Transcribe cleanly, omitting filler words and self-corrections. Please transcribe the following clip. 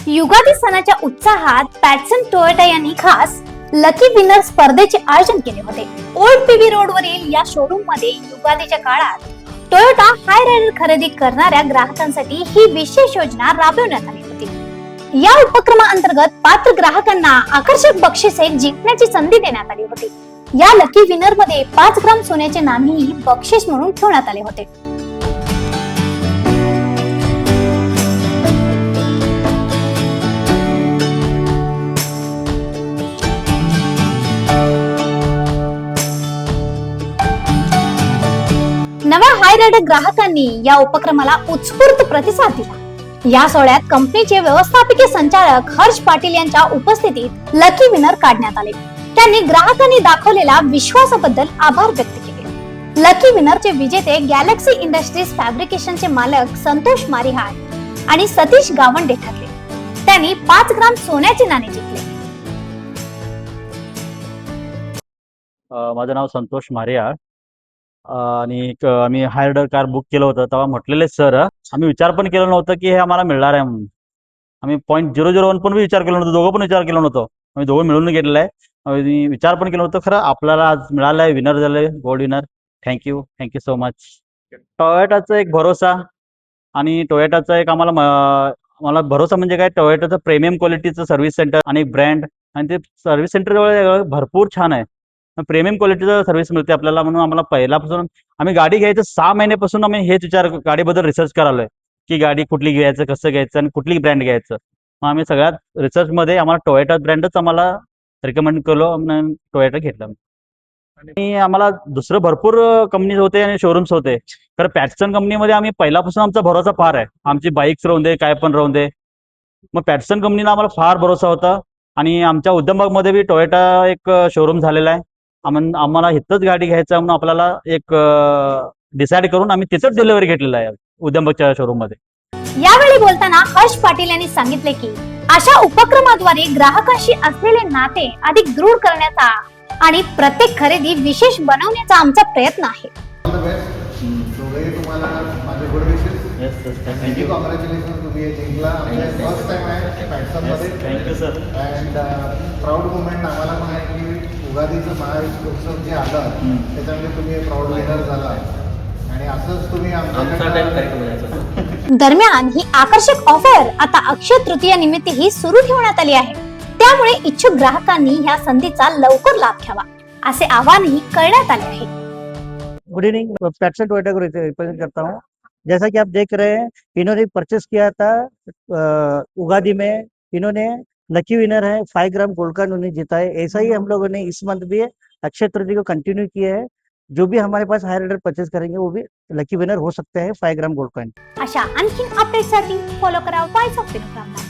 युगादी सणाच्या उत्साहात पॅटसन टोयोटा यांनी खास लकी विनर स्पर्धेचे आयोजन केले होते। ओल्ड पीबी रोड वरील या शोरूम मध्ये युगादीच्या काळात टोयोटा हाय रायडर खरेदी करणाऱ्या ग्राहकांसाठी ही विशेष योजना राबवण्यात आली होती। या उपक्रमाअंतर्गत पात्र ग्राहकांना आकर्षक बक्षिसे जिंकण्याची संधी देण्यात आली होती। या लकी विनर मध्ये 5 ग्राम सोन्याचे नाणेही बक्षीस म्हणून ठेवण्यात आले होते। नव्या हाय रायडर ग्राहकांनी या उपक्रमाला उत्स्फूर्त प्रतिसाद दिला। या सोहळ्यात कंपनीचे व्यवस्थापकीय संचालक हर्ष पाटील यांच्या उपस्थितीत लकी विनर काढण्यात आले। त्यांनी ग्राहकांनी दाखवलेल्या विश्वासाबद्दल आभार व्यक्त केले। लकी विनरचे विजेते गॅलेक्सी इंडस्ट्रीज फॅब्रिकेशनचे मालक संतोष मारिहाळ आणि सतीश गावंडे ठरले। त्यांनी 5 ग्राम सोन्याचे नाणे जिंकले। माझं नाव संतोष मारिहाळ आणि आम्ही हाय रायडर कार बुक केलं होतं तेव्हा म्हटलेले सर आम्ही विचार पण केलं नव्हतं की हे आम्हाला मिळणार आहे म्हणून। आम्ही 0.001 पण विचार केला नव्हतं, दोघं पण विचार केला नव्हतं। आम्ही दोघं मिळून घेतलेलं आहे। आम्ही विचार पण केलं नव्हतं, खरं आपल्याला आज मिळालं आहे, विनर झाले, gold winner. Thank you so much. टोयोटाचा एक भरोसा आणि टोयोटाचा एक मला भरोसा म्हणजे काय, टोयोटाचं प्रीमियम क्वालिटीचं सर्व्हिस सेंटर आणि ब्रँड आणि ते सर्व्हिस सेंटर जवळ भरपूर छान आहे। प्रीमियम क्वालिटीचं सर्व्हिस मिळते आपल्याला, म्हणून आम्हाला पहिल्यापासून आम्ही गाडी घ्यायचं 6 महिन्यापासून आम्ही हेच विचार गाडीबद्दल रिसर्च करालोय की गाडी कुठली घ्यायचं, कसं घ्यायचं आणि कुठली ब्रँड घ्यायचं। मग आम्ही सगळ्यात रिसर्चमध्ये आम्हाला टोयोटा ब्रँडच आम्हाला रिकमेंड केलो, टोयोटा घेतला। आणि आम्हाला दुसरं भरपूर कंपनीज होते आणि शोरूम्स होते, तर पॅटसन कंपनीमध्ये आम्ही पहिल्यापासून आमचा भरोसा फार आहे। आमची बाईक्स राहून दे, काय पण राहून दे, मग पॅटसन कंपनीला आम्हाला फार भरोसा होता। आणि आमच्या उद्यमबागमध्ये बी टोयोटा एक शोरूम झालेला आहे। आम्हाला इथंच गाडी घ्यायचं म्हणून आपल्याला एक डिसाईड करून आम्ही तिथंच डिलिव्हरी घेतलेला आहे उद्यमबागच्या शोरूम मध्ये। यावेळी बोलताना हर्ष पाटील यांनी सांगितले की अशा उपक्रमाद्वारे ग्राहकांशी असलेले नाते अधिक दृढ करण्याचा आणि प्रत्येक खरेदी विशेष बनवण्याचा आमचा प्रयत्न आहे। Thank you sir. And proud movement आम्हाला पण आहे की उगादीचं महाउत्सव जे आलं त्याच्यामध्ये तुम्ही प्राऊड विनर झाला आणि असंच तुम्ही दरम्यान ही आकर्षक ऑफर आता अक्षय तृतीया निमित्त ही सुरू ठेवण्यात आली आहे। त्यामुळे इच्छुक ग्राहकांनी ह्या संधीचा लवकर लाभ घ्यावा असे आवाहनही करण्यात आले आहे। गुड इवनिंग, पैटसन टोयोटा को रिप्रेजेंट करता हूँ। जैसा कि आप देख रहे हैं, इन्होंने परचेस किया था उगादी में, इन्होंने लकी विनर है, 5 ग्राम गोल्ड का इन्होंने जीता है। ऐसा ही हम लोगों ने इस मंथ भी अक्षय तृतीया को कंटिन्यू किया है। जो भी हमारे पास हाई राइडर परचेस करेंगे वो भी लकी विनर हो सकते हैं 5 ग्राम गोल्ड कॉइन। अशा आणखीन अपडेटसाठी फॉलो करा वॉइस ऑफ विनोद।